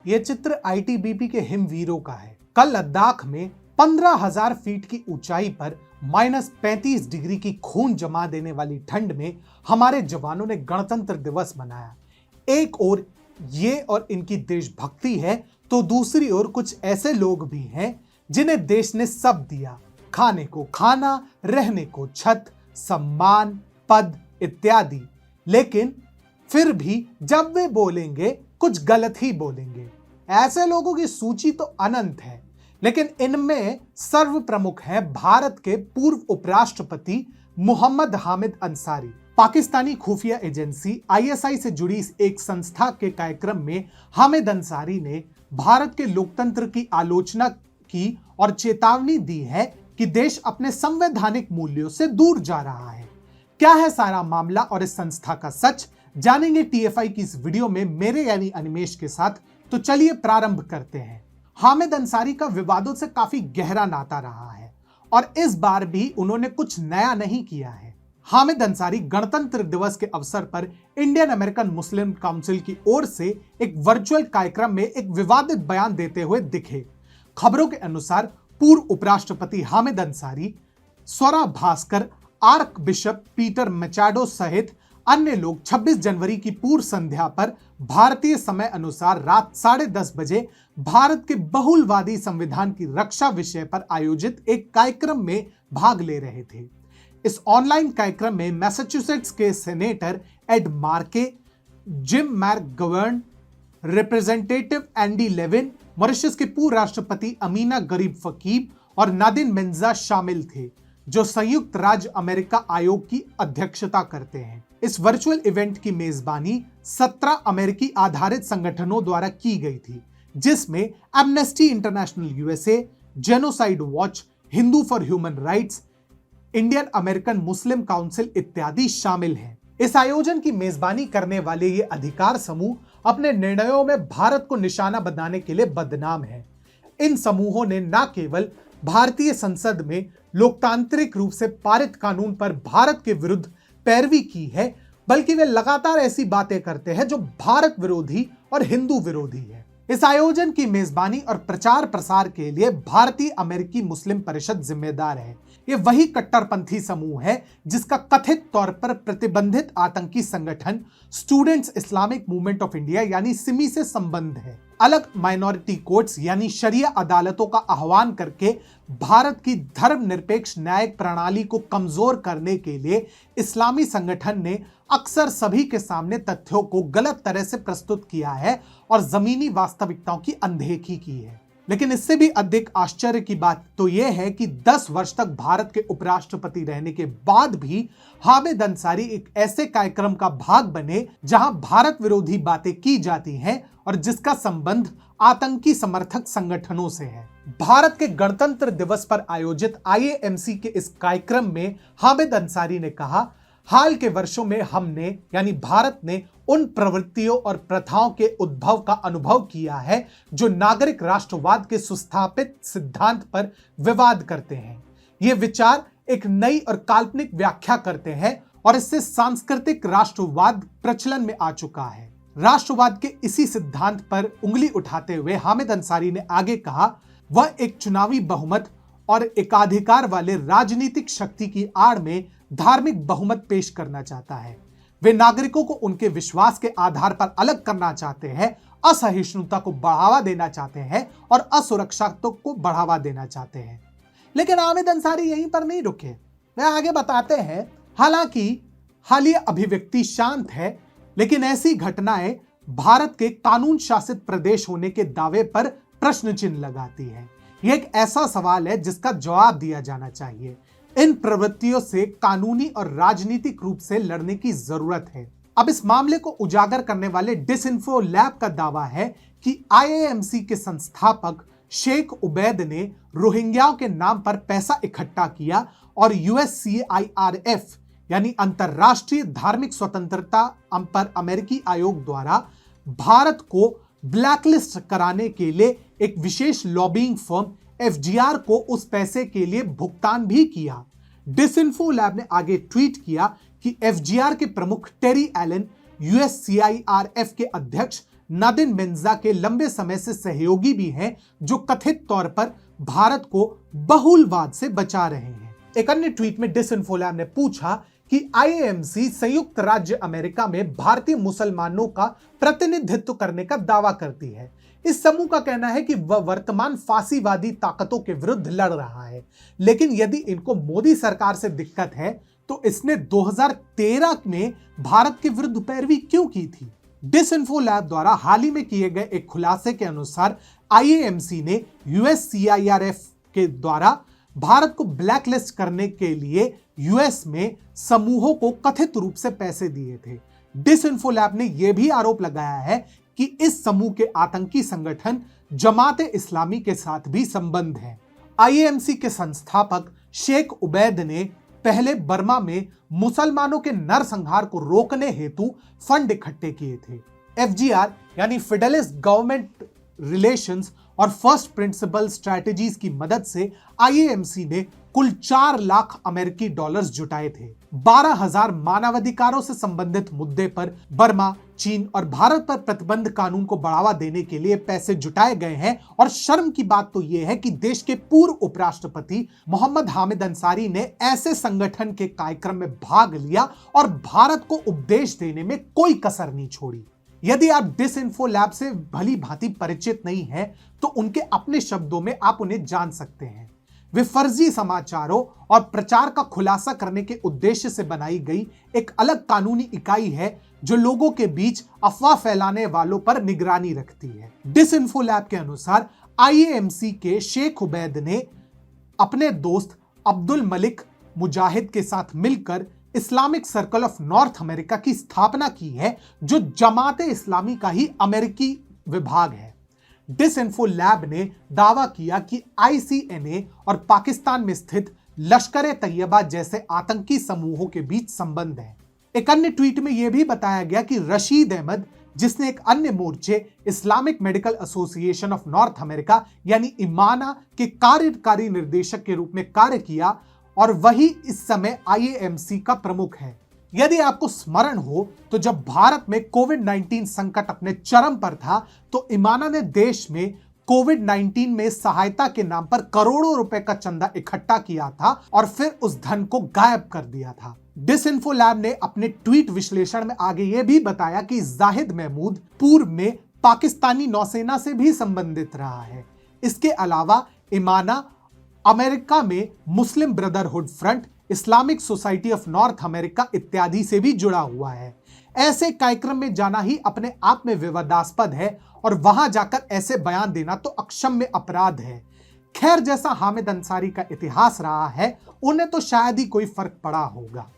ये चित्र आईटीबीपी के हिमवीरों का है। कल लद्दाख में 15,000 फीट की ऊंचाई पर -35 डिग्री की खून जमा देने वाली ठंड में हमारे जवानों ने गणतंत्र दिवस मनाया। एक ओर ये और इनकी देशभक्ति है, तो दूसरी ओर कुछ ऐसे लोग भी हैं जिन्हें देश ने सब दिया, खाने को खाना, रहने को छत, सम्मान, पद इत्यादि। लेकिन फिर भी जब वे बोलेंगे कुछ गलत ही बोलेंगे। ऐसे लोगों की सूची तो अनंत है, लेकिन इनमें सर्व प्रमुख हैं भारत के पूर्व उपराष्ट्रपति मोहम्मद हामिद अंसारी। पाकिस्तानी खुफिया एजेंसी आईएसआई से जुड़ी एक संस्था के कार्यक्रम में हामिद अंसारी ने भारत के लोकतंत्र की आलोचना की और चेतावनी दी है कि देश अपने संवैधानिक मूल्यों से दूर जा रहा है। क्या है सारा मामला और इस संस्था का सच, जानेंगे टीएफआई की इस वीडियो में मेरे यानी अनिमेश के साथ। तो चलिए प्रारंभ करते हैं। हामिद अंसारी का विवादों से काफी गहरा नाता रहा है और इस बार भी उन्होंने कुछ नया नहीं किया है। हामिद अंसारी गणतंत्र दिवस के अवसर पर इंडियन अमेरिकन मुस्लिम काउंसिल की ओर से एक वर्चुअल कार्यक्रम में एक विवादित बयान देते हुए दिखे। खबरों के अनुसार पूर्व उपराष्ट्रपति Hamid Ansari, Swara Bhaskar, arc bishop Peter मैचाडो सहित अन्य लोग 26 जनवरी की पूर्व संध्या पर भारतीय समय अनुसार रात 10:30 बजे भारत के बहुलवादी संविधान की रक्षा विषय पर आयोजित एक कार्यक्रम में भाग ले रहे थे। इस ऑनलाइन कार्यक्रम में मैसाचुसेट्स के senator Ed Markey, Jim McGovern, representative Andy Levin, Mauritius के पूर्व राष्ट्रपति अमीना गरीब फकीब और नादिन मिंजा शामिल थे, जो संयुक्त राज्य अमेरिका आयोग की अध्यक्षता करते हैं। इस वर्चुअल इवेंट की मेजबानी 17 अमेरिकी आधारित संगठनों द्वारा की गई थी, जिसमें amnesty international USA, genocide watch, Hindu for human rights, Indian American Muslim council इत्यादि शामिल हैं। इस आयोजन की मेजबानी करने वाले ये अधिकार समूह अपने निर्णयों में भारत को निशाना बनाने के लिए बदनाम है। इन समूहों ने न केवल भारतीय संसद में लोकतांत्रिक रूप से पारित कानून पर भारत के विरुद्ध पैरवी की है, बल्कि वे लगातार ऐसी बातें करते हैं जो भारत विरोधी और हिंदू विरोधी है। इस आयोजन की मेजबानी और प्रचार प्रसार के लिए भारतीय अमेरिकी मुस्लिम परिषद जिम्मेदार है। ये वही कट्टरपंथी समूह है जिसका कथित तौर पर प्रतिबंधित आतंकी संगठन students Islamic movement of India यानी सिमी से संबंध है। अलग माइनॉरिटी कोर्ट्स यानी शरिया अदालतों का आह्वान करके भारत की धर्मनिरपेक्ष न्यायिक प्रणाली को कमजोर करने के लिए इस्लामी संगठन ने अक्सर सभी के सामने तथ्यों को गलत तरह से प्रस्तुत किया है और जमीनी वास्तविकताओं की अनदेखी की है। लेकिन इससे भी अधिक आश्चर्य की बात तो यह है कि 10 वर्ष तक भारत के उपराष्ट्रपति रहने के बाद भी हामिद अंसारी एक ऐसे कार्यक्रम का भाग बने जहां भारत विरोधी बातें की जाती हैं और जिसका संबंध आतंकी समर्थक संगठनों से है। भारत के गणतंत्र दिवस पर आयोजित आईएएमसी के इस कार्यक्रम में हामिद अंसारी ने कहा, हाल के वर्षों में हमने यानी भारत ने उन प्रवृत्तियों और प्रथाओं के उद्भव का अनुभव किया है जो नागरिक राष्ट्रवाद के सुस्थापित सिद्धांत पर विवाद करते हैं। ये विचार एक नई और काल्पनिक व्याख्या करते हैं और इससे सांस्कृतिक राष्ट्रवाद प्रचलन में आ चुका है। राष्ट्रवाद के इसी सिद्धांत पर उंगली उठाते हुए हामिद अंसारी ने आगे कहा, वह एक चुनावी बहुमत और एकाधिकार वाले राजनीतिक शक्ति की आड़ में धार्मिक बहुमत पेश करना चाहता है। वे नागरिकों को उनके विश्वास के आधार पर अलग करना चाहते हैं, असहिष्णुता को बढ़ावा देना चाहते हैं और असुरक्षा को बढ़ावा देना चाहते हैं। लेकिन हामिद अंसारी यहीं पर नहीं रुके। वे आगे बताते हैं, हालांकि हालिया अभिव्यक्ति शांत है, लेकिन ऐसी घटनाएं भारत के कानून शासित प्रदेश होने के दावे पर प्रश्न चिन्ह लगाती है। यह एक ऐसा सवाल है जिसका जवाब दिया जाना चाहिए। इन प्रवृत्तियों से कानूनी और राजनीतिक रूप से लड़ने की जरूरत है। अब इस मामले को उजागर करने वाले डिसइंफो लैब का दावा है कि आईएएमसी के संस्थापक शेख उबैद ने रोहिंग्याओं के नाम पर पैसा इकट्ठा किया और यूएससीआईआरएफ यानी अंतरराष्ट्रीय धार्मिक स्वतंत्रता पर अमेरिकी आयोग द्वारा भारत को ब्लैकलिस्ट कराने के लिए एक विशेष लॉबिंग फर्म एफजीआर को उस पैसे के लिए भुगतान भी किया। डिसइंफो लैब ने आगे ट्वीट किया कि एफजीआर के प्रमुख टेरी एलन यूएससीआईआरएफ के अध्यक्ष नादिम मिर्जा के लंबे समय से सहयोगी भी हैं, जो कथित तौर पर भारत को बहुलवाद से बचा रहे हैं। एक अन्य ट्वीट में डिसइंफो लैब ने पूछा कि आईएएमसी संयुक्त राज्य अमेरिका में भारतीय मुसलमानों का प्रतिनिधित्व करने का दावा करती है। इस समूह का कहना है कि वह वर्तमान फासीवादी ताकतों के विरुद्ध लड़ रहा है, लेकिन यदि इनको मोदी सरकार से दिक्कत है तो इसने 2013 में भारत के विरुद्ध पैरवी क्यों की थी? डिसइंफो लैब द्वारा हाल ही में किए गए एक खुलासे के अनुसार आईएएमसी ने यूएससीआईआरएफ के द्वारा भारत को ब्लैकलिस्ट करने के लिए यूएस में समूहों को कथित रूप से पैसे दिए थे। डिसइंफो लैब ने यह भी आरोप लगाया है कि इस समूह के आतंकी संगठन जमात इस्लामी के साथ भी संबंध है। आईएएमसी के संस्थापक शेख उबैद ने पहले बर्मा में मुसलमानों के नरसंहार को रोकने हेतु फंड इकट्ठे किए थे। एफजीआर यानी फिडेलिस्ट गवर्नमेंट रिलेशंस और फर्स्ट प्रिंसिपल स्ट्रैटेजीज की मदद से आईएएमसी ने कुल 4 लाख अमेरिकी डॉलर्स जुटाए थे। 12,000 मानवाधिकारों से संबंधित मुद्दे पर बर्मा, चीन और भारत पर प्रतिबंध कानून को बढ़ावा देने के लिए पैसे जुटाए गए हैं। और शर्म की बात तो यह है कि देश के पूर्व उपराष्ट्रपति मोहम्मद हामिद अंसारी ने ऐसे संगठन के कार्यक्रम में भाग लिया और भारत को उपदेश देने में कोई कसर नहीं छोड़ी। यदि आप डिसइंफो लैब से भली भांति परिचित नहीं हैं, तो उनके अपने शब्दों में आप उन्हें जान सकते हैं। वे फर्जी समाचारों और प्रचार का खुलासा करने के उद्देश्य से बनाई गई एक अलग कानूनी इकाई है, जो लोगों के बीच अफवाह फैलाने वालों पर निगरानी रखती है। डिसइंफो लैब के अनुसार आईएएमसी के शेख उबैद ने अपने दोस्त अब्दुल मलिक मुजाहिद के साथ मिलकर Islamic circle of North America की स्थापना की है, जो जमात इस्लामी का ही अमेरिकी विभाग है। डिसइंफो लैब ने दावा किया कि आईसीएनए और पाकिस्तान में स्थित लश्कर-ए-तैयबा जैसे आतंकी समूहों के बीच संबंध है। एक अन्य ट्वीट में यह भी बताया गया कि रशीद अहमद, जिसने एक अन्य मोर्चे Islamic medical association of North America यानी इमाना के कार्यकारी निर्देशक के रूप में कार्य किया, और वही इस समय आईएएमसी का प्रमुख है। यदि आपको स्मरण हो तो जब भारत में कोविड-19 संकट अपने चरम पर था, तो इमाना ने देश में कोविड-19 में सहायता के नाम पर करोड़ों रुपए का चंदा इकट्ठा किया था और फिर उस धन को गायब कर दिया था। डिसइंफो लैब ने अपने ट्वीट विश्लेषण में आगे यह भी बताया कि जाहिद महमूद पूर्व में पाकिस्तानी नौसेना से भी संबंधित रहा है। इसके अलावा इमाना अमेरिका में Muslim Brotherhood Front, Islamic Society of North America इत्यादि से भी जुड़ा हुआ है। ऐसे कार्यक्रम में जाना ही अपने आप में विवादास्पद है और वहां जाकर ऐसे बयान देना तो अक्षम्य अपराध है। खैर, जैसा हामिद अंसारी का इतिहास रहा है, उन्हें तो शायद ही कोई फर्क पड़ा होगा।